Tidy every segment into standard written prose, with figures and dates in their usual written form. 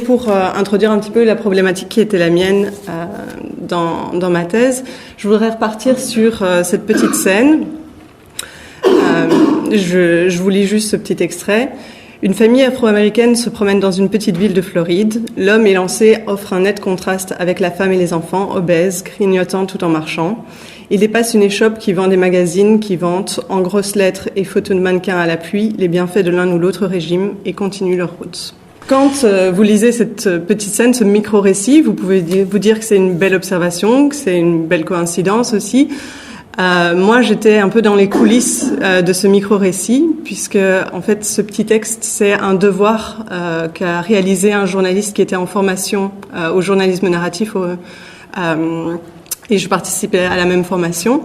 Pour introduire un petit peu la problématique qui était la mienne dans ma thèse, je voudrais repartir sur cette petite scène. Je vous lis juste ce petit extrait. Une famille afro-américaine se promène dans une petite ville de Floride. L'homme élancé offre un net contraste avec la femme et les enfants, obèses, grignotant tout en marchant. Il dépasse une échoppe qui vend des magazines qui vantent, en grosses lettres et photos de mannequins à l'appui, les bienfaits de l'un ou l'autre régime et continuent leur route. Quand vous lisez cette petite scène, ce micro-récit, vous pouvez vous dire que c'est une belle observation, que c'est une belle coïncidence aussi. Moi, j'étais un peu dans les coulisses de ce micro-récit, puisque en fait, ce petit texte, c'est un devoir qu'a réalisé un journaliste qui était en formation au journalisme narratif, et je participais à la même formation.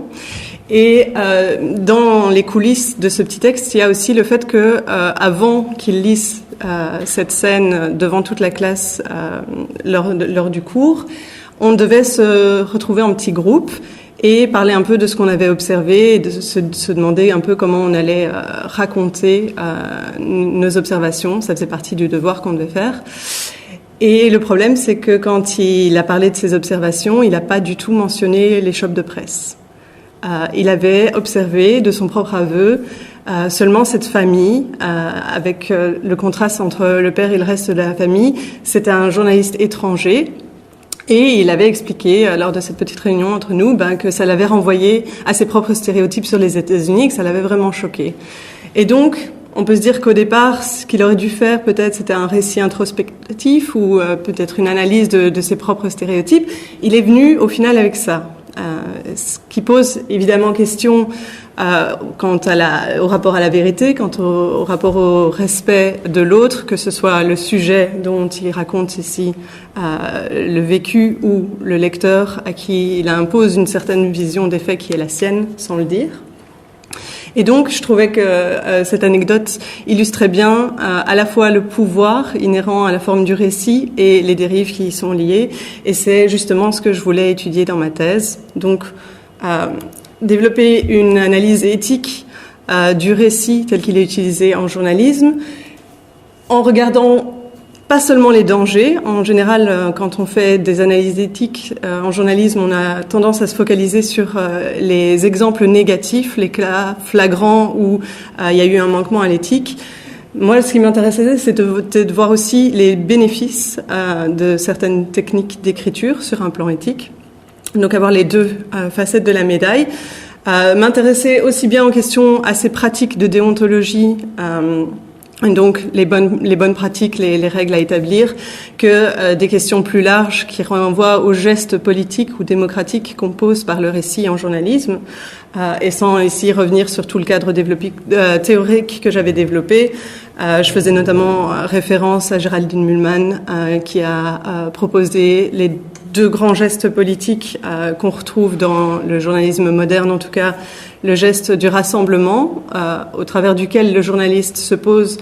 Et dans les coulisses de ce petit texte, il y a aussi le fait que avant qu'il lise cette scène devant toute la classe lors du cours, on devait se retrouver en petits groupes et parler un peu de ce qu'on avait observé et de se demander un peu comment on allait raconter nos observations. Ça faisait partie du devoir qu'on devait faire. Et le problème, c'est que quand il a parlé de ses observations, il n'a pas du tout mentionné les chopes de presse. Il avait observé, de son propre aveu, seulement cette famille, avec le contraste entre le père et le reste de la famille. C'était un journaliste étranger. Et il avait expliqué, lors de cette petite réunion entre nous, que ça l'avait renvoyé à ses propres stéréotypes sur les États-Unis, que ça l'avait vraiment choqué. Et donc, on peut se dire qu'au départ, ce qu'il aurait dû faire, peut-être, c'était un récit introspectif ou peut-être une analyse de ses propres stéréotypes. Il est venu, au final, avec ça. Ce qui pose évidemment question quant au rapport à la vérité, quant au rapport au respect de l'autre, que ce soit le sujet dont il raconte ici le vécu ou le lecteur à qui il impose une certaine vision des faits qui est la sienne, sans le dire. Et donc, je trouvais que cette anecdote illustrait bien à la fois le pouvoir inhérent à la forme du récit et les dérives qui y sont liées. Et c'est justement ce que je voulais étudier dans ma thèse. Donc, développer une analyse éthique du récit tel qu'il est utilisé en journalisme, en regardant pas seulement les dangers. En général, quand on fait des analyses éthiques en journalisme, on a tendance à se focaliser sur les exemples négatifs, les cas flagrants où il y a eu un manquement à l'éthique. Moi, ce qui m'intéressait, c'était de voir aussi les bénéfices de certaines techniques d'écriture sur un plan éthique. Donc, avoir les deux facettes de la médaille. M'intéresser aussi bien aux questions assez pratiques de déontologie, donc les bonnes pratiques, les règles à établir, que des questions plus larges qui renvoient aux gestes politiques ou démocratiques qu'on pose par le récit en journalisme, et sans ici revenir sur tout le cadre théorique que j'avais développé. Je faisais notamment référence à Géraldine Mühlmann, qui a proposé les deux grands gestes politiques qu'on retrouve dans le journalisme moderne, en tout cas le geste du rassemblement, au travers duquel le journaliste se pose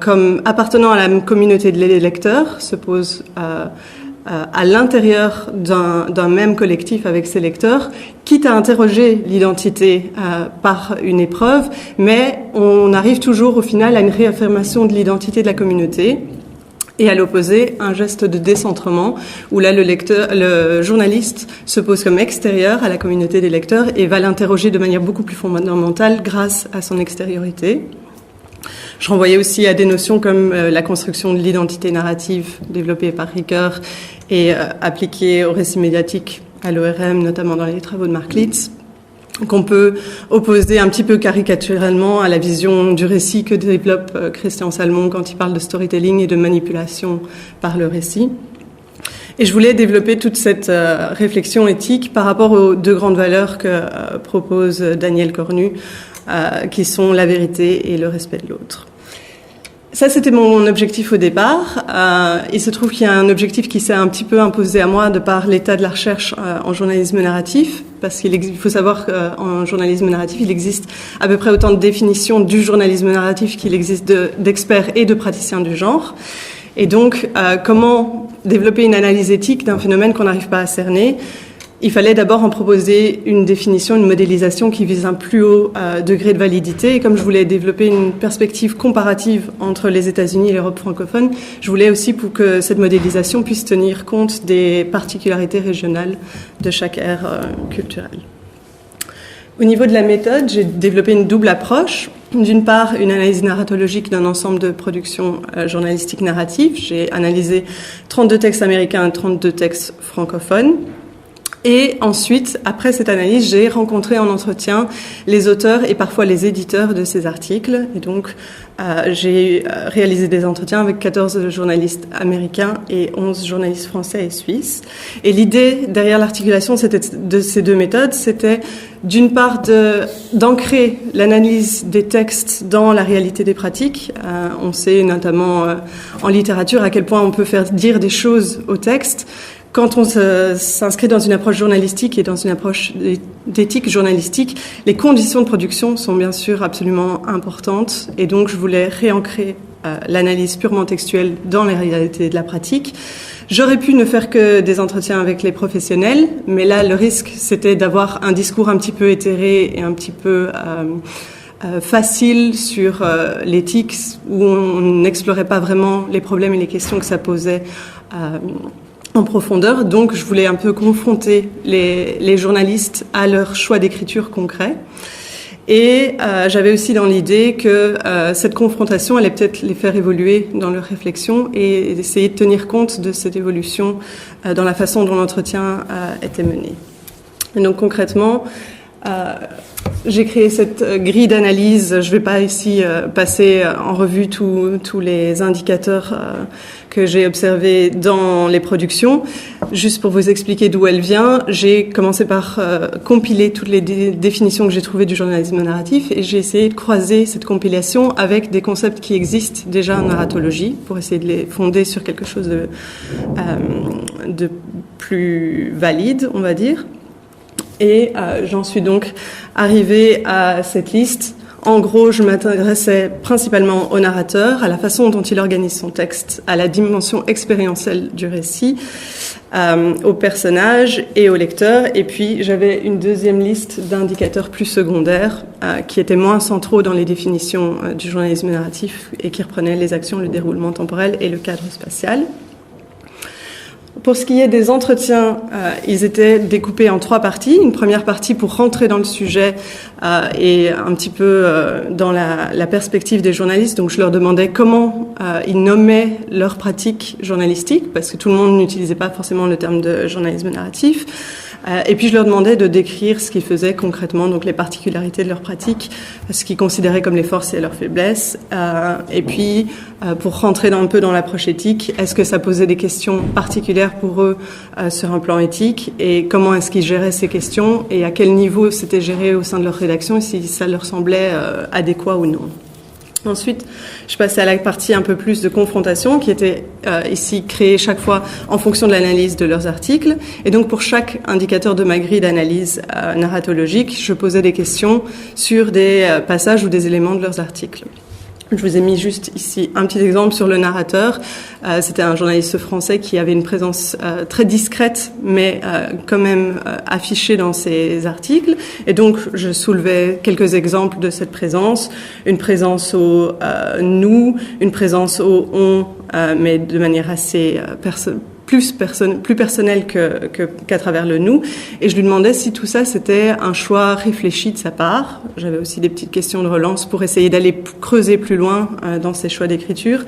comme appartenant à la communauté des lecteurs, se pose à l'intérieur d'un même collectif avec ses lecteurs, quitte à interroger l'identité par une épreuve, mais on arrive toujours au final à une réaffirmation de l'identité de la communauté. Et à l'opposé, un geste de décentrement où là le journaliste se pose comme extérieur à la communauté des lecteurs et va l'interroger de manière beaucoup plus fondamentale grâce à son extériorité. Je renvoyais aussi à des notions comme la construction de l'identité narrative développée par Ricoeur et appliquée au récit médiatique à l'ORM, notamment dans les travaux de Mark Litz, qu'on peut opposer un petit peu caricaturalement à la vision du récit que développe Christian Salmon quand il parle de storytelling et de manipulation par le récit. Et je voulais développer toute cette réflexion éthique par rapport aux deux grandes valeurs que propose Daniel Cornu, qui sont la vérité et le respect de l'autre. Ça, c'était mon objectif au départ. Il se trouve qu'il y a un objectif qui s'est un petit peu imposé à moi de par l'état de la recherche en journalisme narratif, parce qu'il faut savoir qu'en journalisme narratif, il existe à peu près autant de définitions du journalisme narratif qu'il existe d'experts et de praticiens du genre. Et donc, comment développer une analyse éthique d'un phénomène qu'on n'arrive pas à cerner ? il fallait d'abord en proposer une définition, une modélisation qui vise un plus haut degré de validité. Et comme je voulais développer une perspective comparative entre les États-Unis et l'Europe francophone, je voulais aussi pour que cette modélisation puisse tenir compte des particularités régionales de chaque aire culturelle. Au niveau de la méthode, j'ai développé une double approche. D'une part, une analyse narratologique d'un ensemble de productions journalistiques narratives. J'ai analysé 32 textes américains et 32 textes francophones. Et ensuite, après cette analyse, j'ai rencontré en entretien les auteurs et parfois les éditeurs de ces articles. Et donc, j'ai réalisé des entretiens avec 14 journalistes américains et 11 journalistes français et suisses. Et l'idée derrière l'articulation de ces deux méthodes, c'était d'une part d'ancrer l'analyse des textes dans la réalité des pratiques. On sait notamment en littérature à quel point on peut faire dire des choses au texte. Quand on s'inscrit dans une approche journalistique et dans une approche d'éthique journalistique, les conditions de production sont bien sûr absolument importantes. Et donc, je voulais réancrer l'analyse purement textuelle dans les réalités de la pratique. J'aurais pu ne faire que des entretiens avec les professionnels, mais là, le risque, c'était d'avoir un discours un petit peu éthéré et un petit peu facile sur l'éthique, où on n'explorait pas vraiment les problèmes et les questions que ça posait en profondeur. Donc, je voulais un peu confronter les journalistes à leur choix d'écriture concret. Et j'avais aussi dans l'idée que cette confrontation allait peut-être les faire évoluer dans leur réflexion et essayer de tenir compte de cette évolution dans la façon dont l'entretien était mené. Et donc, concrètement, j'ai créé cette grille d'analyse. Je ne vais pas ici passer en revue tous les indicateurs que j'ai observés dans les productions. Juste pour vous expliquer d'où elle vient, j'ai commencé par compiler toutes les définitions que j'ai trouvées du journalisme narratif et j'ai essayé de croiser cette compilation avec des concepts qui existent déjà en narratologie pour essayer de les fonder sur quelque chose de plus valide, on va dire. Et j'en suis donc arrivée à cette liste. En gros, je m'intéressais principalement au narrateur, à la façon dont il organise son texte, à la dimension expérientielle du récit, aux personnages et au lecteur. Et puis, j'avais une deuxième liste d'indicateurs plus secondaires qui étaient moins centraux dans les définitions du journalisme narratif et qui reprenaient les actions, le déroulement temporel et le cadre spatial. Pour ce qui est des entretiens, ils étaient découpés en 3 parties. Une première partie pour rentrer dans le sujet et un petit peu dans la perspective des journalistes. Donc je leur demandais comment ils nommaient leurs pratiques journalistiques, parce que tout le monde n'utilisait pas forcément le terme de journalisme narratif. Et puis je leur demandais de décrire ce qu'ils faisaient concrètement, donc les particularités de leur pratique, ce qu'ils considéraient comme les forces et leurs faiblesses. Et puis pour rentrer un peu dans l'approche éthique, est-ce que ça posait des questions particulières pour eux sur un plan éthique et comment est-ce qu'ils géraient ces questions et à quel niveau c'était géré au sein de leur rédaction et si ça leur semblait adéquat ou non. Ensuite, je passais à la partie un peu plus de confrontation qui était ici créée chaque fois en fonction de l'analyse de leurs articles. Et donc pour chaque indicateur de ma grille d'analyse narratologique, je posais des questions sur des passages ou des éléments de leurs articles. Je vous ai mis juste ici un petit exemple sur le narrateur. C'était un journaliste français qui avait une présence très discrète, mais quand même affichée dans ses articles. Et donc, je soulevais quelques exemples de cette présence. Une présence au nous, une présence au on, mais de manière assez plus personnel qu'à travers le nous. Et je lui demandais si tout ça, c'était un choix réfléchi de sa part. J'avais aussi des petites questions de relance pour essayer d'aller creuser plus loin dans ses choix d'écriture.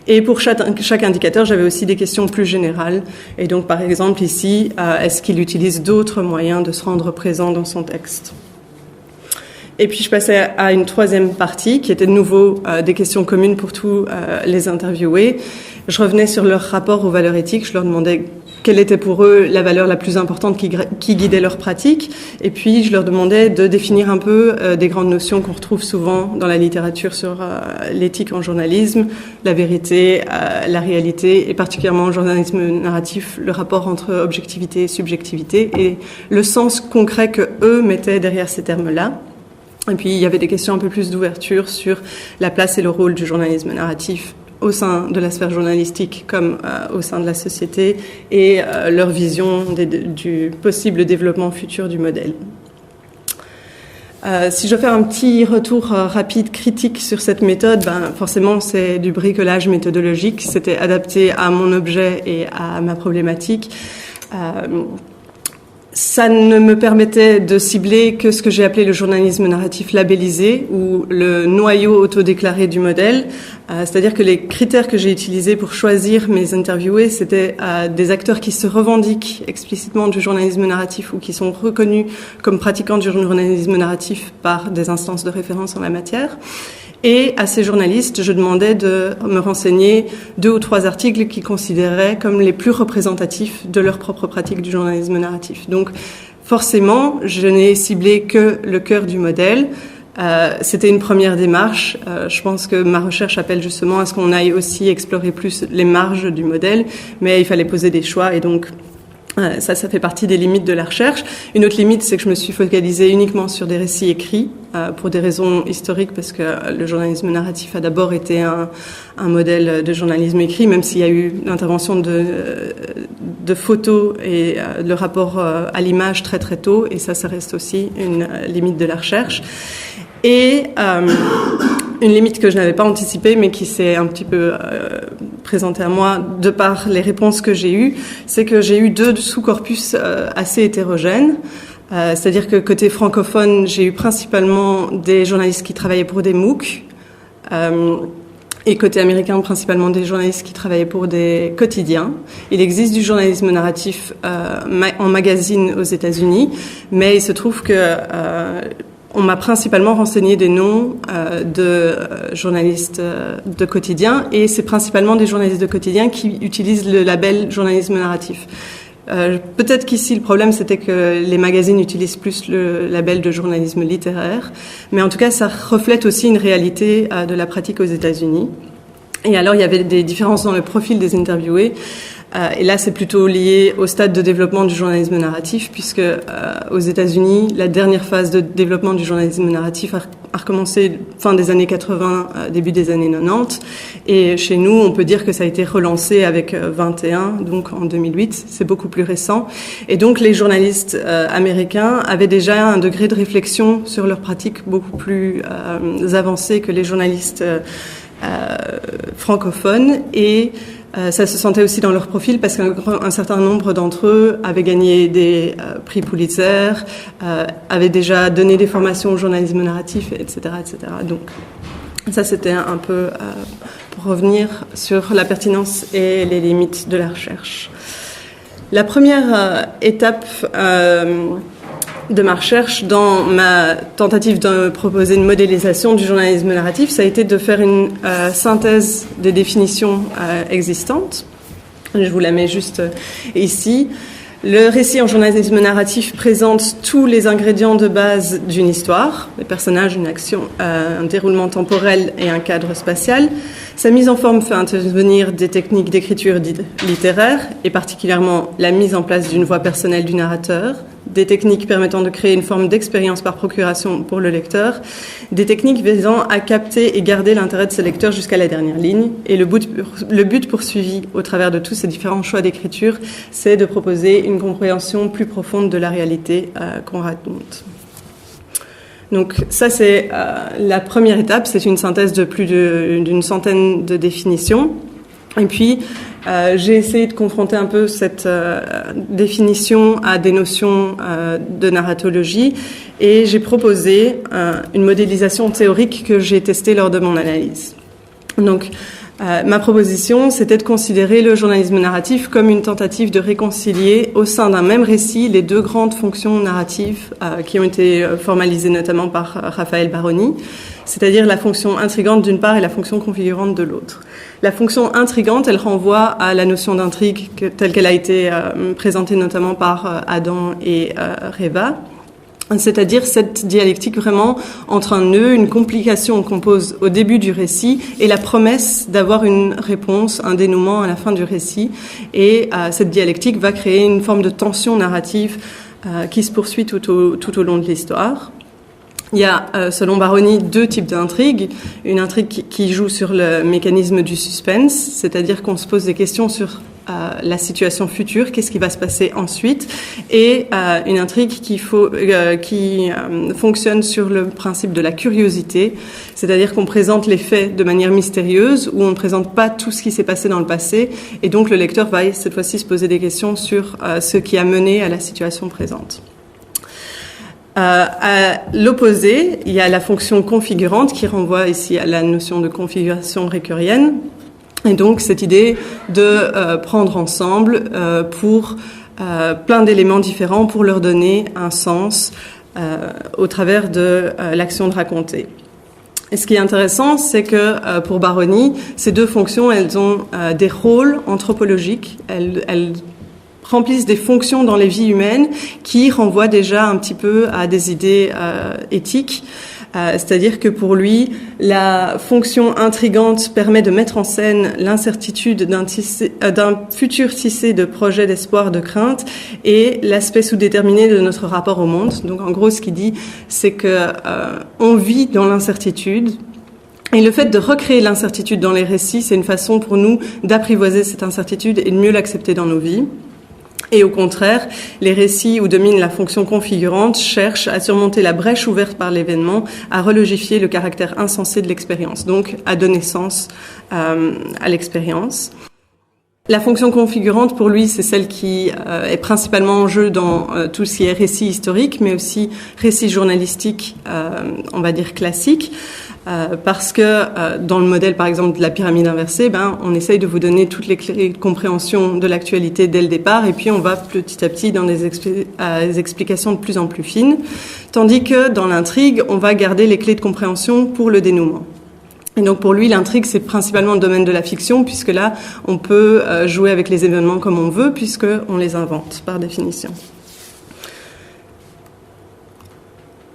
Et pour chaque indicateur, j'avais aussi des questions plus générales. Et donc, par exemple, ici, est-ce qu'il utilise d'autres moyens de se rendre présent dans son texte ? Et puis je passais à une troisième partie qui était de nouveau des questions communes pour tous les interviewés. Je revenais sur leur rapport aux valeurs éthiques. Je leur demandais quelle était pour eux la valeur la plus importante qui guidait leur pratique. Et puis je leur demandais de définir un peu des grandes notions qu'on retrouve souvent dans la littérature sur l'éthique en journalisme, la vérité, la réalité et particulièrement en journalisme narratif, le rapport entre objectivité et subjectivité et le sens concret que eux mettaient derrière ces termes-là. Et puis, il y avait des questions un peu plus d'ouverture sur la place et le rôle du journalisme narratif au sein de la sphère journalistique comme au sein de la société et leur vision du possible développement futur du modèle. Si je fais un petit retour rapide, critique sur cette méthode, forcément c'est du bricolage méthodologique, c'était adapté à mon objet et à ma problématique. Ça ne me permettait de cibler que ce que j'ai appelé le journalisme narratif labellisé ou le noyau autodéclaré du modèle. C'est-à-dire que les critères que j'ai utilisés pour choisir mes interviewés, c'était des acteurs qui se revendiquent explicitement du journalisme narratif ou qui sont reconnus comme pratiquants du journalisme narratif par des instances de référence en la matière. Et à ces journalistes, je demandais de me renseigner 2 ou 3 articles qu'ils considéraient comme les plus représentatifs de leur propre pratique du journalisme narratif. Donc, forcément, je n'ai ciblé que le cœur du modèle. C'était une première démarche. Je pense que ma recherche appelle justement à ce qu'on aille aussi explorer plus les marges du modèle, mais il fallait poser des choix et donc ça fait partie des limites de la recherche. Une autre limite, c'est que je me suis focalisée uniquement sur des récits écrits pour des raisons historiques, parce que le journalisme narratif a d'abord été un modèle de journalisme écrit, même s'il y a eu l'intervention de photos et le rapport à l'image très très tôt, et ça reste aussi une limite de la recherche. Et une limite que je n'avais pas anticipée, mais qui s'est un petit peu présentée à moi de par les réponses que j'ai eues, c'est que j'ai eu 2 sous-corpus assez hétérogènes. C'est-à-dire que côté francophone, j'ai eu principalement des journalistes qui travaillaient pour des MOOC, et côté américain, principalement des journalistes qui travaillaient pour des quotidiens. Il existe du journalisme narratif en magazine aux États-Unis, mais il se trouve que on m'a principalement renseigné des noms de journalistes de quotidien, et c'est principalement des journalistes de quotidien qui utilisent le label journalisme narratif. Peut-être qu'ici le problème c'était que les magazines utilisent plus le label de journalisme littéraire, mais en tout cas ça reflète aussi une réalité de la pratique aux États-Unis. Et alors il y avait des différences dans le profil des interviewés. Et là, c'est plutôt lié au stade de développement du journalisme narratif, puisque aux États-Unis, la dernière phase de développement du journalisme narratif a recommencé fin des années 80, début des années 90. Et chez nous, on peut dire que ça a été relancé avec 21, donc en 2008. C'est beaucoup plus récent. Et donc, les journalistes américains avaient déjà un degré de réflexion sur leur pratique beaucoup plus avancé que les journalistes francophones. Et ça se sentait aussi dans leur profil, parce qu'un certain nombre d'entre eux avaient gagné des prix Pulitzer, avaient déjà donné des formations au journalisme narratif, etc., etc. Donc ça, c'était un peu pour revenir sur la pertinence et les limites de la recherche. La première étape de ma recherche dans ma tentative de proposer une modélisation du journalisme narratif, ça a été de faire une synthèse des définitions existantes. Je vous la mets juste ici. Le récit en journalisme narratif présente tous les ingrédients de base d'une histoire, les personnages, une action, un déroulement temporel et un cadre spatial. Sa mise en forme fait intervenir des techniques d'écriture littéraire, et particulièrement la mise en place d'une voix personnelle du narrateur, des techniques permettant de créer une forme d'expérience par procuration pour le lecteur, des techniques visant à capter et garder l'intérêt de ce lecteur jusqu'à la dernière ligne. Et le but poursuivi au travers de tous ces différents choix d'écriture, c'est de proposer une compréhension plus profonde de la réalité qu'on raconte. Donc ça, c'est la première étape, c'est une synthèse de plus d'une centaine de définitions. Et puis, j'ai essayé de confronter un peu cette définition à des notions de narratologie, et j'ai proposé une modélisation théorique que j'ai testée lors de mon analyse. Donc, ma proposition, c'était de considérer le journalisme narratif comme une tentative de réconcilier au sein d'un même récit les 2 grandes fonctions narratives qui ont été formalisées notamment par Raphaël Baroni, c'est-à-dire la fonction intrigante d'une part et la fonction configurante de l'autre. La fonction intrigante, elle renvoie à la notion d'intrigue telle qu'elle a été présentée notamment par Adam et Reva, c'est-à-dire cette dialectique vraiment entre un nœud, une complication qu'on pose au début du récit et la promesse d'avoir une réponse, un dénouement à la fin du récit. Et cette dialectique va créer une forme de tension narrative qui se poursuit tout au long de l'histoire. Il y a, selon Baroni, deux types d'intrigues. Une intrigue qui joue sur le mécanisme du suspense, c'est-à-dire qu'on se pose des questions sur la situation future, qu'est-ce qui va se passer ensuite, et une intrigue qui fonctionne sur le principe de la curiosité, c'est-à-dire qu'on présente les faits de manière mystérieuse, où on ne présente pas tout ce qui s'est passé dans le passé, et donc le lecteur va cette fois-ci se poser des questions sur ce qui a mené à la situation présente. À l'opposé, il y a la fonction configurante qui renvoie ici à la notion de configuration récurienne. Et donc cette idée de prendre ensemble pour plein d'éléments différents pour leur donner un sens au travers de l'action de raconter. Et ce qui est intéressant, c'est que pour Baroni, ces deux fonctions, elles ont des rôles anthropologiques. Elles remplissent des fonctions dans les vies humaines qui renvoient déjà un petit peu à des idées éthiques. C'est-à-dire que pour lui, la fonction intrigante permet de mettre en scène l'incertitude d'un futur tissé de projets, d'espoir, de crainte, et l'aspect sous-déterminé de notre rapport au monde. Donc en gros, ce qu'il dit, c'est que on vit dans l'incertitude. Et le fait de recréer l'incertitude dans les récits, c'est une façon pour nous d'apprivoiser cette incertitude et de mieux l'accepter dans nos vies. Et au contraire, les récits où domine la fonction configurante cherchent à surmonter la brèche ouverte par l'événement, à relogifier le caractère insensé de l'expérience, donc à donner sens à l'expérience. La fonction configurante, pour lui, c'est celle qui est principalement en jeu dans tout ce qui est récit historique, mais aussi récit journalistique, on va dire classique. Parce que dans le modèle, par exemple, de la pyramide inversée, on essaye de vous donner toutes les clés de compréhension de l'actualité dès le départ, et puis on va petit à petit dans des explications de plus en plus fines, tandis que dans l'intrigue, on va garder les clés de compréhension pour le dénouement. Et donc pour lui, l'intrigue, c'est principalement le domaine de la fiction, puisque là, on peut jouer avec les événements comme on veut, puisqu'on les invente, par définition.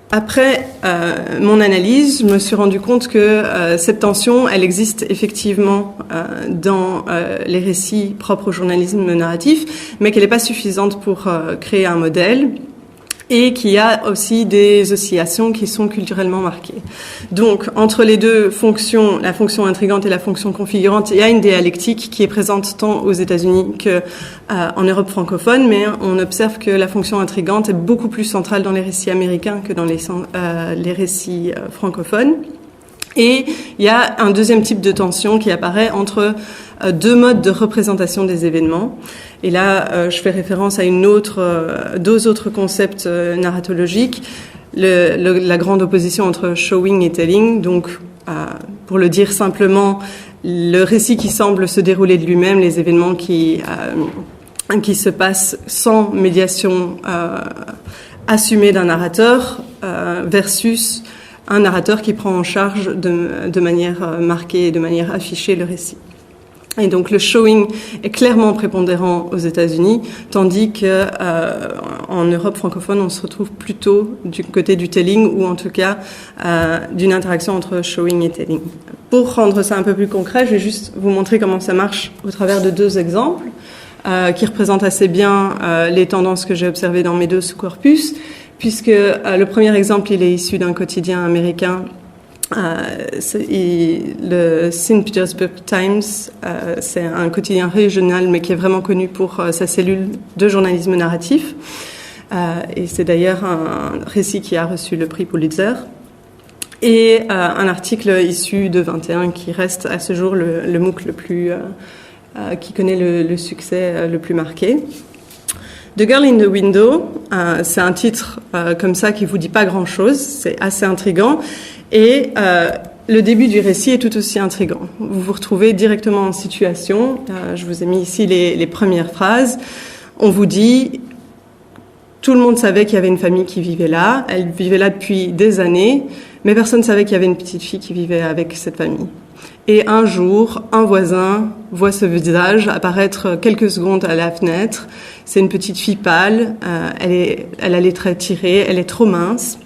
Après mon analyse, je me suis rendu compte que cette tension, elle existe effectivement dans les récits propres au journalisme narratif, mais qu'elle n'est pas suffisante pour créer un modèle, et qu'il y a aussi des oscillations qui sont culturellement marquées. Donc, entre les deux fonctions, la fonction intrigante et la fonction configurante, il y a une dialectique qui est présente tant aux États-Unis qu'en Europe francophone, mais on observe que la fonction intrigante est beaucoup plus centrale dans les récits américains que dans les récits francophones. Et il y a un deuxième type de tension qui apparaît entre deux modes de représentation des événements. Et là, je fais référence à deux autres concepts narratologiques. La grande opposition entre showing et telling. Donc, pour le dire simplement, le récit qui semble se dérouler de lui-même, les événements qui se passent sans médiation assumée d'un narrateur, versus un narrateur qui prend en charge de manière marquée et de manière affichée le récit. Et donc le showing est clairement prépondérant aux États-Unis, tandis que en Europe francophone, on se retrouve plutôt du côté du telling, ou en tout cas d'une interaction entre showing et telling. Pour rendre ça un peu plus concret, je vais juste vous montrer comment ça marche au travers de deux exemples qui représentent assez bien les tendances que j'ai observées dans mes deux sous-corpus, puisque le premier exemple, il est issu d'un quotidien américain. Le St. Petersburg Times, c'est un quotidien régional, mais qui est vraiment connu pour sa cellule de journalisme narratif. Et c'est d'ailleurs un récit qui a reçu le prix Pulitzer. Et un article issu de 21 qui reste à ce jour le MOOC qui connaît le succès le plus marqué. The Girl in the Window, c'est un titre comme ça qui vous dit pas grand-chose, c'est assez intriguant. Et le début du récit est tout aussi intriguant. Vous vous retrouvez directement en situation. Je vous ai mis ici les premières phrases. On vous dit, tout le monde savait qu'il y avait une famille qui vivait là. Elle vivait là depuis des années, mais personne ne savait qu'il y avait une petite fille qui vivait avec cette famille. Et un jour, un voisin voit ce visage apparaître quelques secondes à la fenêtre. C'est une petite fille pâle. Elle a les traits tirés. Elle est trop mince.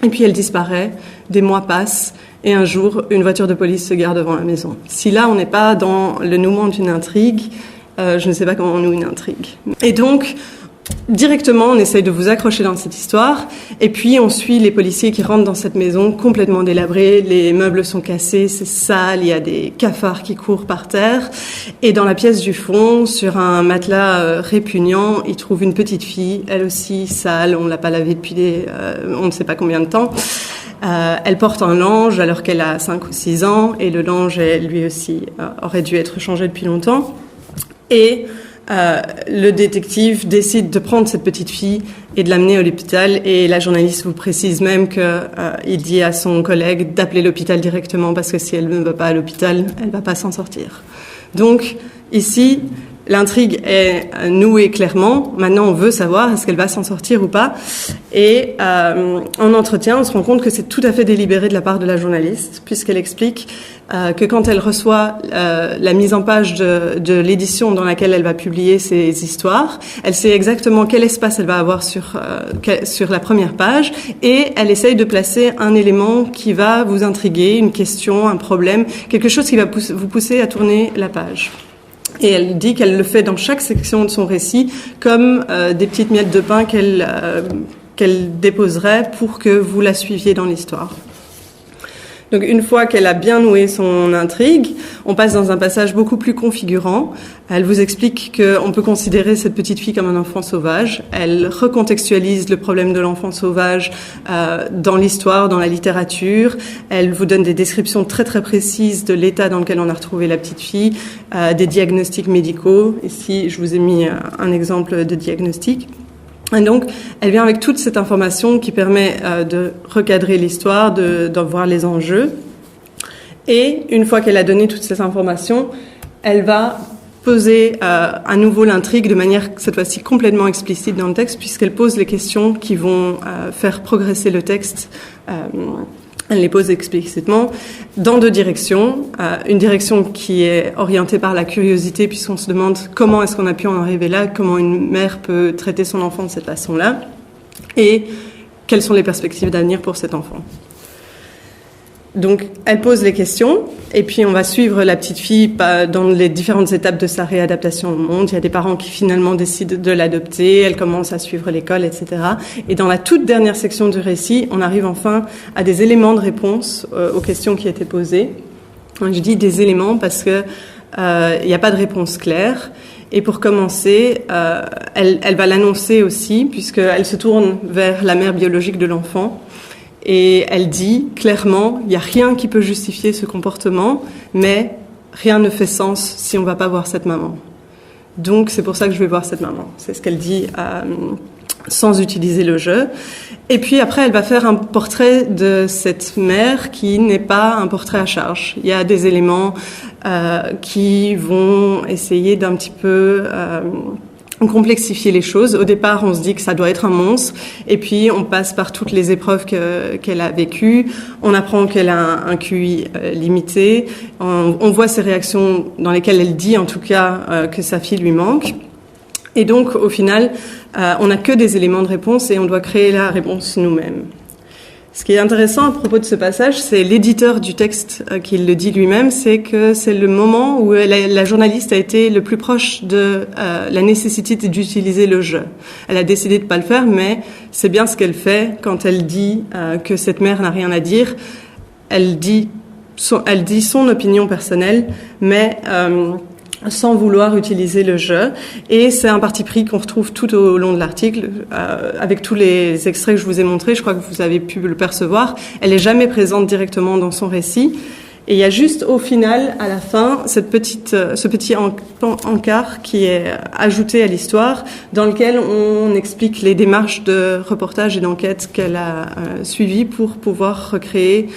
Et puis elle disparaît, des mois passent, et un jour, une voiture de police se gare devant la maison. Si là, on n'est pas dans le nouement d'une intrigue, je ne sais pas comment on noue une intrigue. Et donc, directement, on essaye de vous accrocher dans cette histoire, et puis on suit les policiers qui rentrent dans cette maison complètement délabrée, les meubles sont cassés, c'est sale, il y a des cafards qui courent par terre, et dans la pièce du fond, sur un matelas répugnant, ils trouvent une petite fille, elle aussi sale, on l'a pas lavée depuis on ne sait pas combien de temps. Elle porte un lange alors qu'elle a 5 ou 6 ans, et le lange, lui aussi, aurait dû être changé depuis longtemps. Et le détective décide de prendre cette petite fille et de l'amener à l'hôpital, et la journaliste vous précise même qu'il dit à son collègue d'appeler l'hôpital directement parce que si elle ne va pas à l'hôpital, elle ne va pas s'en sortir. Donc ici, l'intrigue est nouée clairement. Maintenant, on veut savoir est-ce qu'elle va s'en sortir ou pas. Et en entretien, on se rend compte que c'est tout à fait délibéré de la part de la journaliste, puisqu'elle explique que quand elle reçoit la mise en page de l'édition dans laquelle elle va publier ses histoires, elle sait exactement quel espace elle va avoir sur la première page, et elle essaye de placer un élément qui va vous intriguer, une question, un problème, quelque chose qui va vous pousser à tourner la page. Et elle dit qu'elle le fait dans chaque section de son récit comme des petites miettes de pain qu'elle déposerait pour que vous la suiviez dans l'histoire. Donc une fois qu'elle a bien noué son intrigue, on passe dans un passage beaucoup plus configurant. Elle vous explique qu'on peut considérer cette petite fille comme un enfant sauvage. Elle recontextualise le problème de l'enfant sauvage dans l'histoire, dans la littérature. Elle vous donne des descriptions très très précises de l'état dans lequel on a retrouvé la petite fille, des diagnostics médicaux. Ici, je vous ai mis un exemple de diagnostic. Et donc, elle vient avec toute cette information qui permet de recadrer l'histoire, d'en voir les enjeux. Et une fois qu'elle a donné toutes ces informations, elle va poser à nouveau l'intrigue de manière, cette fois-ci, complètement explicite dans le texte, puisqu'elle pose les questions qui vont faire progresser le texte. Elle les pose explicitement dans 2 directions. Une direction qui est orientée par la curiosité, puisqu'on se demande comment est-ce qu'on a pu en arriver là, comment une mère peut traiter son enfant de cette façon-là, et quelles sont les perspectives d'avenir pour cet enfant. Donc, elle pose les questions, et puis on va suivre la petite fille dans les différentes étapes de sa réadaptation au monde. Il y a des parents qui finalement décident de l'adopter, elle commence à suivre l'école, etc. Et dans la toute dernière section du récit, on arrive enfin à des éléments de réponse aux questions qui étaient posées. Je dis des éléments parce que il n'y a pas de réponse claire. Et pour commencer, elle va l'annoncer aussi, puisqu'elle se tourne vers la mère biologique de l'enfant. Et elle dit clairement, il n'y a rien qui peut justifier ce comportement, mais rien ne fait sens si on ne va pas voir cette maman. Donc c'est pour ça que je vais voir cette maman. C'est ce qu'elle dit sans utiliser le jeu. Et puis après, elle va faire un portrait de cette mère qui n'est pas un portrait à charge. Il y a des éléments qui vont essayer d'un petit peu complexifier les choses. Au départ, on se dit que ça doit être un monstre, et puis on passe par toutes les épreuves qu'elle a vécues. On apprend qu'elle a un QI limité. On voit ses réactions dans lesquelles elle dit, en tout cas, que sa fille lui manque. Et donc, au final, on n'a que des éléments de réponse et on doit créer la réponse nous-mêmes. Ce qui est intéressant à propos de ce passage, c'est l'éditeur du texte qui le dit lui-même, c'est que c'est le moment où la journaliste a été le plus proche de la nécessité d'utiliser le jeu. Elle a décidé de pas le faire, mais c'est bien ce qu'elle fait quand elle dit que cette mère n'a rien à dire. Elle dit son opinion personnelle, mais sans vouloir utiliser le jeu. Et c'est un parti pris qu'on retrouve tout au long de l'article, avec tous les extraits que je vous ai montrés. Je crois que vous avez pu le percevoir. Elle n'est jamais présente directement dans son récit. Et il y a juste au final, à la fin, ce petit encart qui est ajouté à l'histoire, dans lequel on explique les démarches de reportage et d'enquête qu'elle a suivies pour pouvoir recréer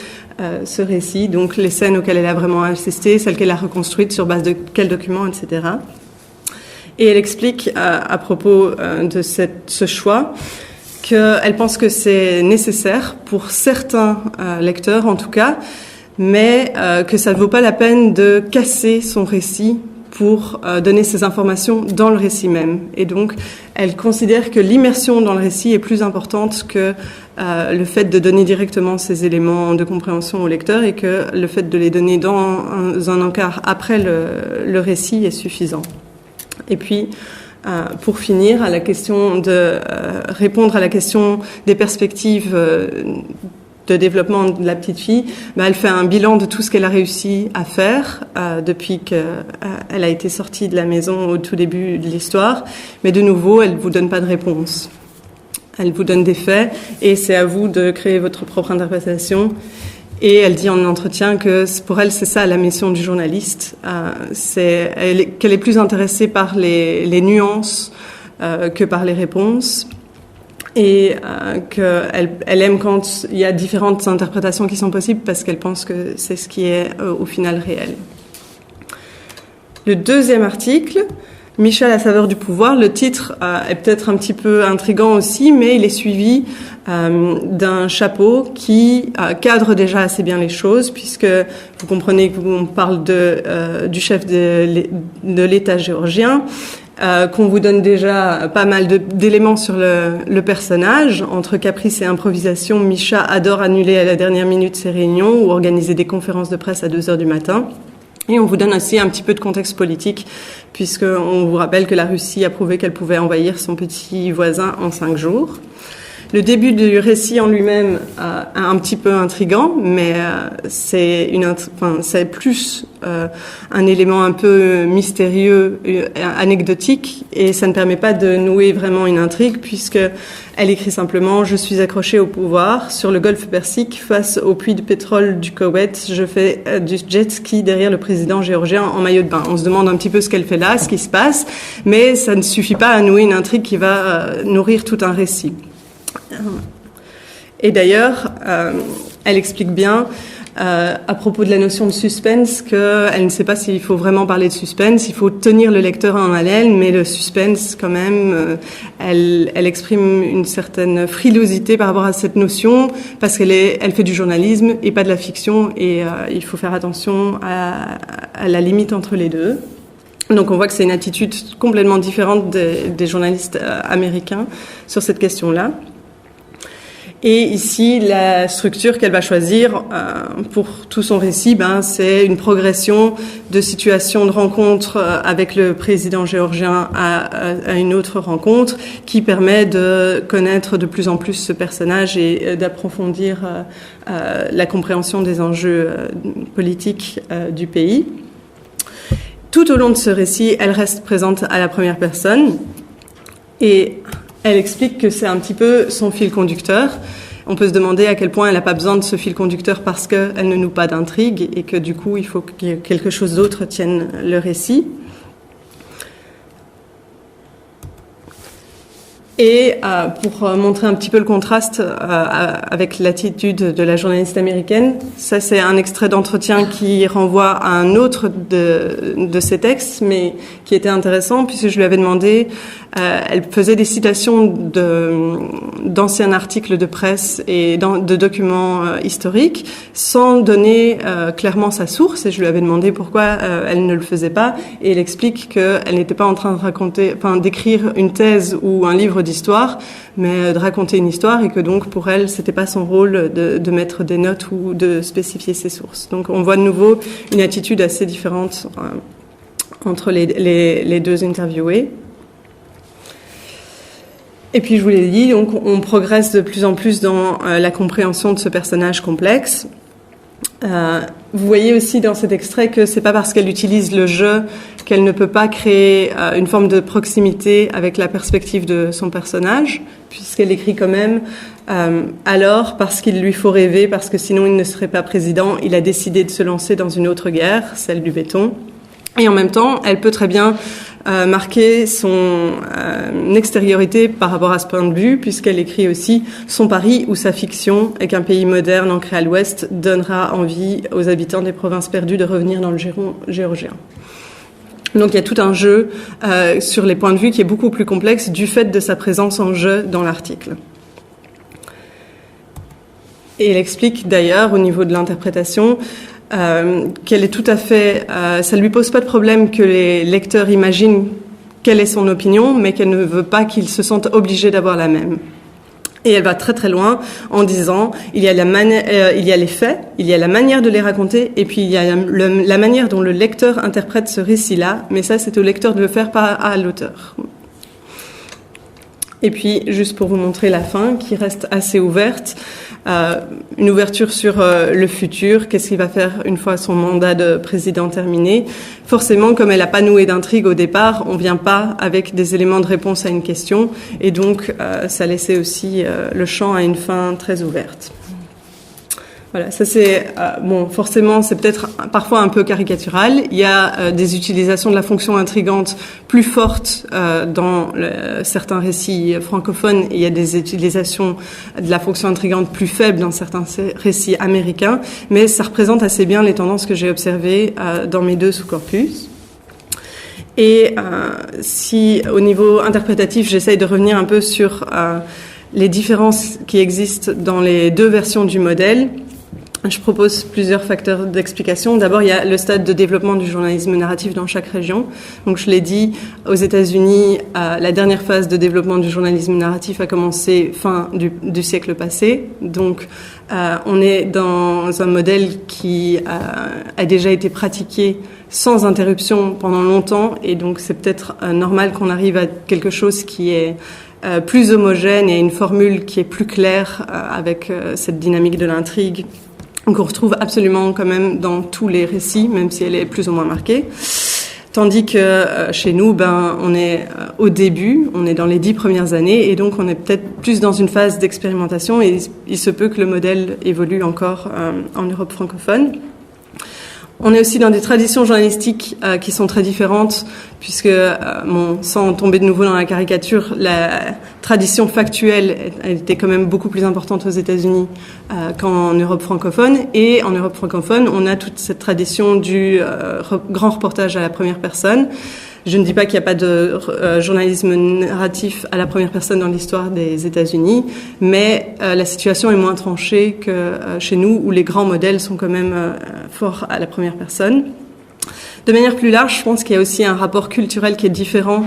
ce récit, donc les scènes auxquelles elle a vraiment assisté, celles qu'elle a reconstruites sur base de quels documents, etc. Et elle explique à propos de ce choix qu'elle pense que c'est nécessaire pour certains lecteurs en tout cas, mais que ça ne vaut pas la peine de casser son récit pour donner ces informations dans le récit même. Et donc, elle considère que l'immersion dans le récit est plus importante que le fait de donner directement ces éléments de compréhension au lecteur, et que le fait de les donner dans un encart après le récit est suffisant. Et puis, Pour finir, à la question de répondre à la question des perspectives de développement de la petite fille, elle fait un bilan de tout ce qu'elle a réussi à faire depuis qu'elle a été sortie de la maison au tout début de l'histoire. Mais de nouveau, elle ne vous donne pas de réponse. Elle vous donne des faits et c'est à vous de créer votre propre interprétation. Et elle dit en entretien que pour elle, c'est ça la mission du journaliste. Qu'elle est plus intéressée par les nuances que par les réponses. Et qu'elle aime quand il y a différentes interprétations qui sont possibles parce qu'elle pense que c'est ce qui est au final réel. Le deuxième article, Micha à la saveur du pouvoir, le titre est peut-être un petit peu intriguant aussi, mais il est suivi d'un chapeau qui cadre déjà assez bien les choses, puisque vous comprenez qu'on parle du chef de l'État géorgien, qu'on vous donne déjà pas mal d'éléments sur le personnage. Entre caprice et improvisation, Micha adore annuler à la dernière minute ses réunions ou organiser des conférences de presse à 2h du matin. Et on vous donne aussi un petit peu de contexte politique, puisqu'on vous rappelle que la Russie a prouvé qu'elle pouvait envahir son petit voisin en 5 jours. Le début du récit en lui-même est un petit peu intriguant, mais c'est plus un élément un peu mystérieux, anecdotique, et ça ne permet pas de nouer vraiment une intrigue, puisque elle écrit simplement « Je suis accrochée au pouvoir sur le golfe Persique face au puits de pétrole du Koweït. Je fais du jet ski derrière le président géorgien en maillot de bain. » On se demande un petit peu ce qu'elle fait là, ce qui se passe, mais ça ne suffit pas à nouer une intrigue qui va nourrir tout un récit. Et d'ailleurs, elle explique bien à propos de la notion de suspense qu'elle ne sait pas s'il faut vraiment parler de suspense, il faut tenir le lecteur en haleine, mais le suspense quand même, elle exprime une certaine frilosité par rapport à cette notion parce elle fait du journalisme et pas de la fiction et il faut faire attention à la limite entre les deux. Donc on voit que c'est une attitude complètement différente des journalistes américains sur cette question-là. Et ici, la structure qu'elle va choisir pour tout son récit, c'est une progression de situations de rencontre avec le président géorgien à une autre rencontre qui permet de connaître de plus en plus ce personnage et d'approfondir la compréhension des enjeux politiques du pays. Tout au long de ce récit, elle reste présente à la première personne et elle explique que c'est un petit peu son fil conducteur. On peut se demander à quel point elle n'a pas besoin de ce fil conducteur parce qu'elle ne noue pas d'intrigue et que du coup, il faut que quelque chose d'autre tienne le récit. Et pour montrer un petit peu le contraste avec l'attitude de la journaliste américaine, ça c'est un extrait d'entretien qui renvoie à un autre de ses textes, mais qui était intéressant puisque je lui avais demandé, elle faisait des citations d'anciens articles de presse et de documents historiques sans donner clairement sa source, et je lui avais demandé pourquoi elle ne le faisait pas, et elle explique qu'elle n'était pas en train de d'écrire une thèse ou un livre d'histoire, mais de raconter une histoire, et que donc pour elle c'était pas son rôle de mettre des notes ou de spécifier ses sources. Donc on voit de nouveau une attitude assez différente entre les deux interviewés. Et puis je vous l'ai dit, donc on progresse de plus en plus dans la compréhension de ce personnage complexe. Vous voyez aussi dans cet extrait que c'est pas parce qu'elle utilise le jeu qu'elle ne peut pas créer une forme de proximité avec la perspective de son personnage, puisqu'elle écrit quand même alors, parce qu'il lui faut rêver, parce que sinon il ne serait pas président, il a décidé de se lancer dans une autre guerre, celle du béton. Et en même temps, elle peut très bien marquer son extériorité par rapport à ce point de vue, puisqu'elle écrit aussi son pari ou sa fiction est qu'un pays moderne ancré à l'ouest donnera envie aux habitants des provinces perdues de revenir dans le giron géorgien. Donc il y a tout un jeu sur les points de vue qui est beaucoup plus complexe du fait de sa présence en jeu dans l'article. Et elle explique d'ailleurs au niveau de l'interprétation qu'elle est tout à fait... ça ne lui pose pas de problème que les lecteurs imaginent quelle est son opinion, mais qu'elle ne veut pas qu'ils se sentent obligés d'avoir la même. Et elle va très très loin en disant il y a les faits, il y a la manière de les raconter, et puis il y a la manière dont le lecteur interprète ce récit-là, mais ça c'est au lecteur de le faire, pas à l'auteur. Et puis, juste pour vous montrer la fin, qui reste assez ouverte, une ouverture sur le futur, qu'est-ce qu'il va faire une fois son mandat de président terminé. Forcément, comme elle n'a pas noué d'intrigue au départ, on vient pas avec des éléments de réponse à une question, et donc ça laissait aussi le champ à une fin très ouverte. Voilà, ça c'est bon. Forcément, c'est peut-être parfois un peu caricatural. Il y a des utilisations de la fonction intrigante plus fortes dans certains récits francophones, et il y a des utilisations de la fonction intrigante plus faibles dans certains récits américains. Mais ça représente assez bien les tendances que j'ai observées dans mes deux sous-corpus. Et si au niveau interprétatif, j'essaye de revenir un peu sur les différences qui existent dans les deux versions du modèle, je propose plusieurs facteurs d'explication. D'abord, il y a le stade de développement du journalisme narratif dans chaque région. Donc, je l'ai dit, aux États-Unis, la dernière phase de développement du journalisme narratif a commencé fin du siècle passé. Donc, on est dans un modèle qui a déjà été pratiqué sans interruption pendant longtemps. Et donc, c'est peut-être normal qu'on arrive à quelque chose qui est plus homogène et une formule qui est plus claire avec cette dynamique de l'intrigue qu'on retrouve absolument quand même dans tous les récits, même si elle est plus ou moins marquée. Tandis que chez nous, on est au début, on est dans les 10 premières années, et donc on est peut-être plus dans une phase d'expérimentation, et il se peut que le modèle évolue encore en Europe francophone. On est aussi dans des traditions journalistiques qui sont très différentes, puisque, sans tomber de nouveau dans la caricature, la tradition factuelle elle était quand même beaucoup plus importante aux États-Unis qu'en Europe francophone. Et en Europe francophone, on a toute cette tradition du grand reportage à la première personne. Je ne dis pas qu'il n'y a pas de journalisme narratif à la première personne dans l'histoire des États-Unis, mais la situation est moins tranchée que chez nous, où les grands modèles sont quand même forts à la première personne. De manière plus large, je pense qu'il y a aussi un rapport culturel qui est différent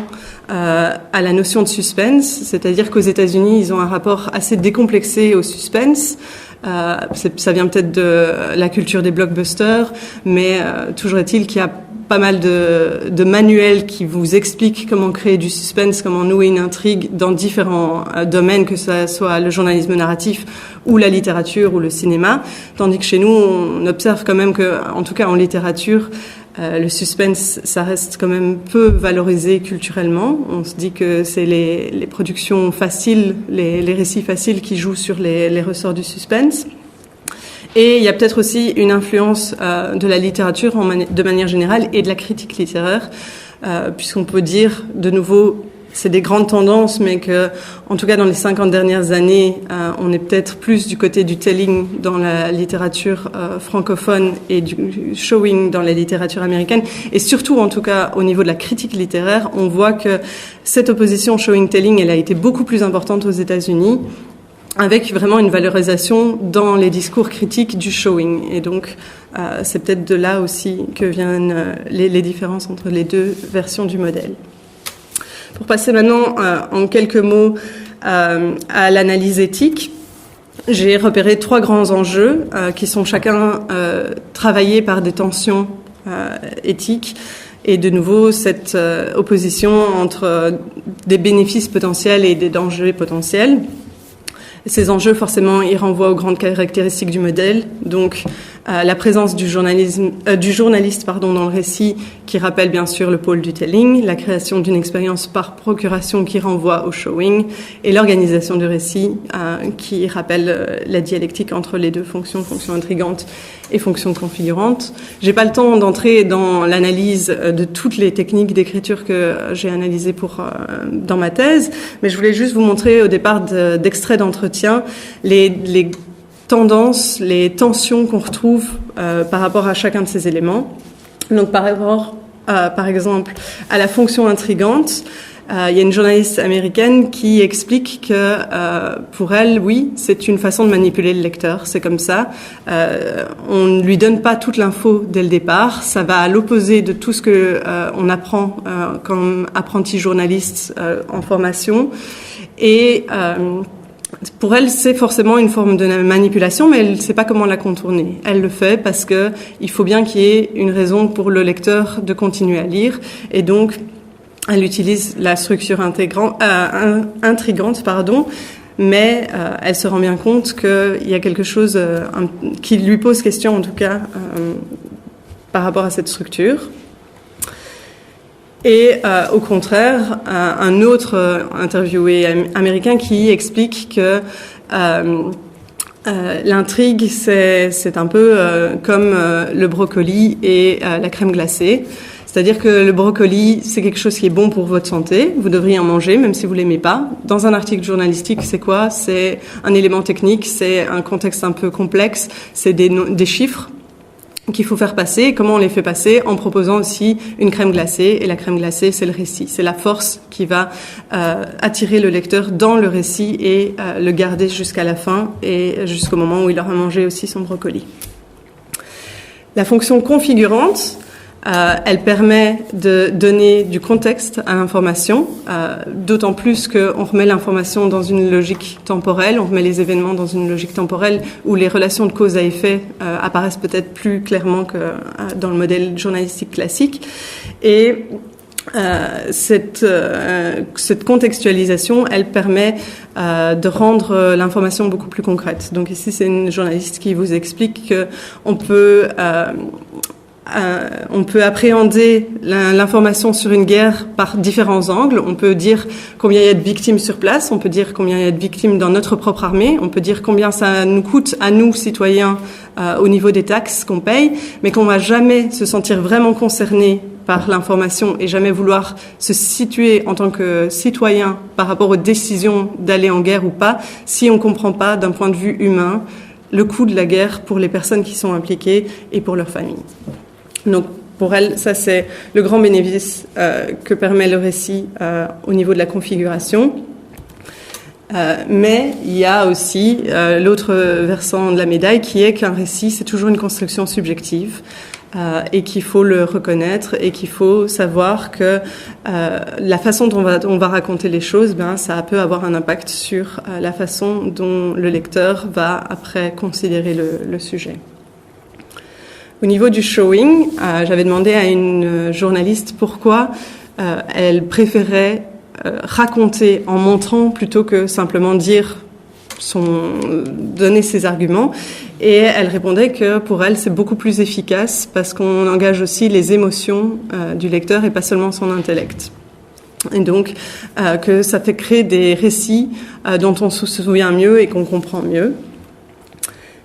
à la notion de suspense, c'est-à-dire qu'aux États-Unis, ils ont un rapport assez décomplexé au suspense. Ça vient peut-être de la culture des blockbusters, mais toujours est-il qu'il y a pas mal de manuels qui vous expliquent comment créer du suspense, comment nouer une intrigue dans différents domaines, que ce soit le journalisme narratif ou la littérature ou le cinéma. Tandis que chez nous, on observe quand même que, en tout cas en littérature, le suspense, ça reste quand même peu valorisé culturellement. On se dit que c'est les productions faciles, les récits faciles qui jouent sur les ressorts du suspense. Et il y a peut-être aussi une influence de la littérature de manière générale et de la critique littéraire, puisqu'on peut dire, de nouveau, c'est des grandes tendances, mais que, en tout cas dans les 50 dernières années, on est peut-être plus du côté du telling dans la littérature francophone et du showing dans la littérature américaine. Et surtout, en tout cas, au niveau de la critique littéraire, on voit que cette opposition showing-telling, elle a été beaucoup plus importante aux États-Unis, avec vraiment une valorisation dans les discours critiques du showing. Et donc, c'est peut-être de là aussi que viennent les différences entre les deux versions du modèle. Pour passer maintenant en quelques mots à l'analyse éthique, j'ai repéré 3 grands enjeux qui sont chacun travaillés par des tensions éthiques. Et de nouveau, cette opposition entre des bénéfices potentiels et des dangers potentiels. Ces enjeux, forcément, ils renvoient aux grandes caractéristiques du modèle. Donc, la présence du journaliste dans le récit, qui rappelle bien sûr le pôle du telling, la création d'une expérience par procuration qui renvoie au showing, et l'organisation du récit qui rappelle la dialectique entre les deux fonctions, fonction intrigante et fonction configurante. J'ai pas le temps d'entrer dans l'analyse de toutes les techniques d'écriture que j'ai analysées dans ma thèse, mais je voulais juste vous montrer au départ d'extraits d'entretien les tendances, les tensions qu'on retrouve par rapport à chacun de ces éléments. Donc par rapport, par exemple, à la fonction intrigante, il y a une journaliste américaine qui explique que pour elle, oui, c'est une façon de manipuler le lecteur, c'est comme ça. On ne lui donne pas toute l'info dès le départ, ça va à l'opposé de tout ce que on apprend comme apprenti journaliste en formation. Et pour elle, c'est forcément une forme de manipulation, mais elle ne sait pas comment la contourner. Elle le fait parce que il faut bien qu'il y ait une raison pour le lecteur de continuer à lire. Et donc, Elle utilise la structure intrigante, mais elle se rend bien compte qu'il y a quelque chose qui lui pose question, en tout cas, par rapport à cette structure. Et au contraire, un autre interviewé américain qui explique que l'intrigue, c'est un peu comme le brocoli et la crème glacée. C'est-à-dire que le brocoli, c'est quelque chose qui est bon pour votre santé. Vous devriez en manger, même si vous l'aimez pas. Dans un article journalistique, c'est quoi? C'est un élément technique, c'est un contexte un peu complexe, c'est des chiffres qu'il faut faire passer. Comment on les fait passer? En proposant aussi une crème glacée. Et la crème glacée, c'est le récit. C'est la force qui va attirer le lecteur dans le récit et le garder jusqu'à la fin et jusqu'au moment où il aura mangé aussi son brocoli. La fonction configurante, elle permet de donner du contexte à l'information, d'autant plus qu'on remet l'information dans une logique temporelle, on remet les événements dans une logique temporelle où les relations de cause à effet apparaissent peut-être plus clairement que dans le modèle journalistique classique. Et cette contextualisation, elle permet de rendre l'information beaucoup plus concrète. Donc ici, c'est une journaliste qui vous explique qu'on peut appréhender l'information sur une guerre par différents angles. On peut dire combien il y a de victimes sur place, on peut dire combien il y a de victimes dans notre propre armée, on peut dire combien ça nous coûte à nous, citoyens, au niveau des taxes qu'on paye, mais qu'on va jamais se sentir vraiment concerné par l'information et jamais vouloir se situer en tant que citoyen par rapport aux décisions d'aller en guerre ou pas, si on comprend pas d'un point de vue humain le coût de la guerre pour les personnes qui sont impliquées et pour leurs familles. Donc, pour elle, ça c'est le grand bénéfice que permet le récit au niveau de la configuration. Mais il y a aussi l'autre versant de la médaille qui est qu'un récit, c'est toujours une construction subjective et qu'il faut le reconnaître et qu'il faut savoir que la façon dont on va raconter les choses, ça peut avoir un impact sur la façon dont le lecteur va après considérer le sujet. Au niveau du showing, j'avais demandé à une journaliste pourquoi elle préférait raconter en montrant plutôt que simplement donner ses arguments. Et elle répondait que pour elle, c'est beaucoup plus efficace parce qu'on engage aussi les émotions du lecteur et pas seulement son intellect. Et donc, que ça fait créer des récits dont on se souvient mieux et qu'on comprend mieux.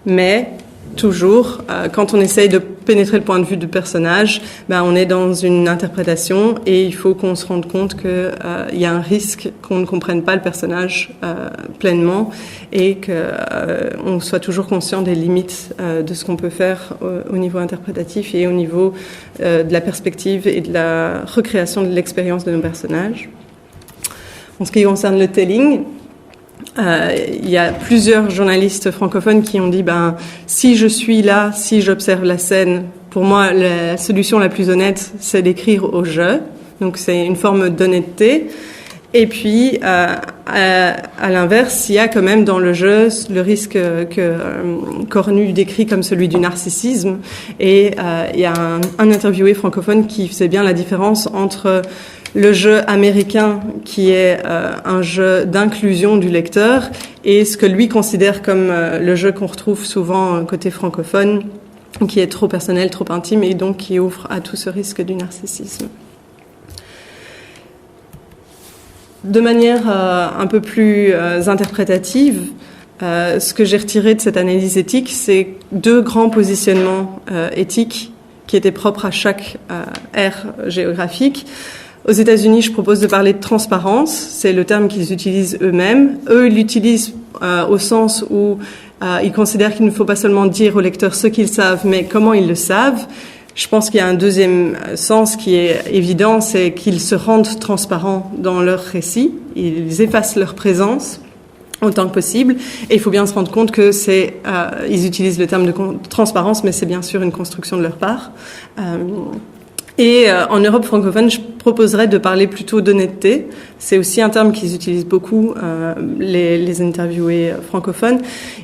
Mais toujours, quand on essaye de pénétrer le point de vue du personnage, on est dans une interprétation et il faut qu'on se rende compte qu'il y a un risque qu'on ne comprenne pas le personnage pleinement et qu'on soit toujours conscient des limites de ce qu'on peut faire au niveau interprétatif et au niveau de la perspective et de la recréation de l'expérience de nos personnages. En ce qui concerne le telling, il y a plusieurs journalistes francophones qui ont dit si je suis là, si j'observe la scène, pour moi la solution la plus honnête c'est d'écrire au jeu, donc c'est une forme d'honnêteté. Et puis à l'inverse, il y a quand même dans le jeu le risque que Cornu décrit comme celui du narcissisme, et il y a un interviewé francophone qui faisait bien la différence entre le jeu américain, qui est un jeu d'inclusion du lecteur, et ce que lui considère comme le jeu qu'on retrouve souvent côté francophone, qui est trop personnel, trop intime, et donc qui ouvre à tout ce risque du narcissisme. De manière un peu plus interprétative, ce que j'ai retiré de cette analyse éthique, c'est deux grands positionnements éthiques qui étaient propres à chaque ère géographique. Aux États-Unis, je propose de parler de transparence. C'est le terme qu'ils utilisent eux-mêmes. Eux, ils l'utilisent au sens où ils considèrent qu'il ne faut pas seulement dire aux lecteurs ce qu'ils savent, mais comment ils le savent. Je pense qu'il y a un deuxième sens qui est évident, c'est qu'ils se rendent transparents dans leur récit. Ils effacent leur présence autant que possible. Et il faut bien se rendre compte que ils utilisent le terme de transparence, mais c'est bien sûr une construction de leur part. Et en Europe francophone, je proposerais de parler plutôt d'honnêteté. C'est aussi un terme qu'ils utilisent beaucoup, les interviewés francophones.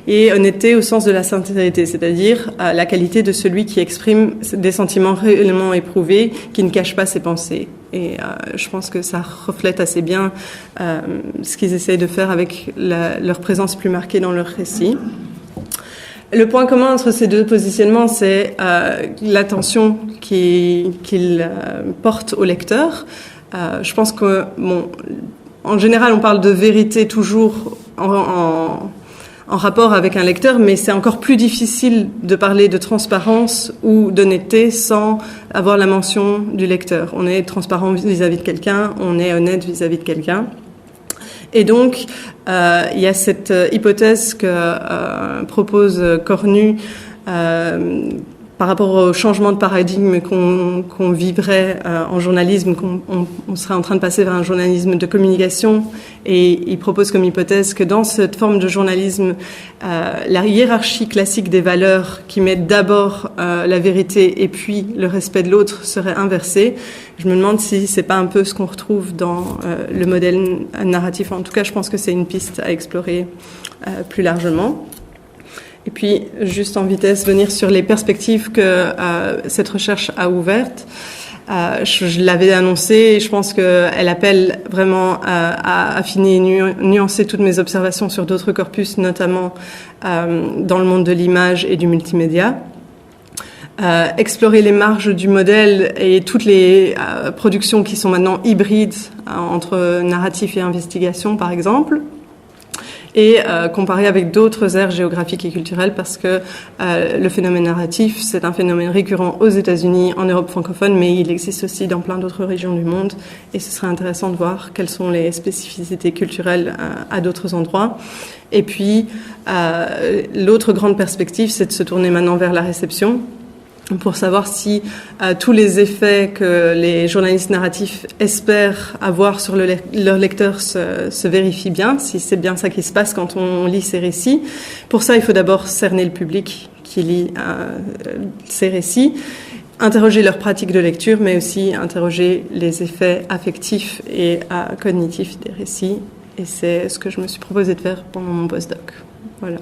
Et honnêteté au sens de la sincérité, c'est-à-dire la qualité de celui qui exprime des sentiments réellement éprouvés, qui ne cache pas ses pensées. Et je pense que ça reflète assez bien ce qu'ils essayent de faire avec leur présence plus marquée dans leur récit. Le point commun entre ces deux positionnements, c'est l'attention qu'ils portent au lecteur. Je pense que, en général, on parle de vérité toujours en rapport avec un lecteur, mais c'est encore plus difficile de parler de transparence ou d'honnêteté sans avoir la mention du lecteur. On est transparent vis-à-vis de quelqu'un, on est honnête vis-à-vis de quelqu'un. Et donc, il y a cette hypothèse que propose Cornu par rapport au changement de paradigme qu'on vivrait en journalisme, qu'on serait en train de passer vers un journalisme de communication. Et il propose comme hypothèse que dans cette forme de journalisme, la hiérarchie classique des valeurs qui mettent d'abord la vérité et puis le respect de l'autre serait inversée. Je me demande si c'est pas un peu ce qu'on retrouve dans le modèle narratif. En tout cas, je pense que c'est une piste à explorer plus largement. Et puis, juste en vitesse, venir sur les perspectives que cette recherche a ouvertes. Je l'avais annoncé et je pense qu'elle appelle vraiment à affiner et nuancer toutes mes observations sur d'autres corpus, notamment dans le monde de l'image et du multimédia. Explorer les marges du modèle et toutes les productions qui sont maintenant hybrides entre narratif et investigation, par exemple. Et comparer avec d'autres aires géographiques et culturelles parce que le phénomène narratif, c'est un phénomène récurrent aux États-Unis, en Europe francophone, mais il existe aussi dans plein d'autres régions du monde. Et ce serait intéressant de voir quelles sont les spécificités culturelles à d'autres endroits. Et puis, l'autre grande perspective, c'est de se tourner maintenant vers la réception, pour savoir si tous les effets que les journalistes narratifs espèrent avoir sur leur lecteur se vérifient bien, si c'est bien ça qui se passe quand on lit ces récits. Pour ça, il faut d'abord cerner le public qui lit ces récits, interroger leurs pratiques de lecture, mais aussi interroger les effets affectifs et cognitifs des récits. Et c'est ce que je me suis proposé de faire pendant mon postdoc. Voilà.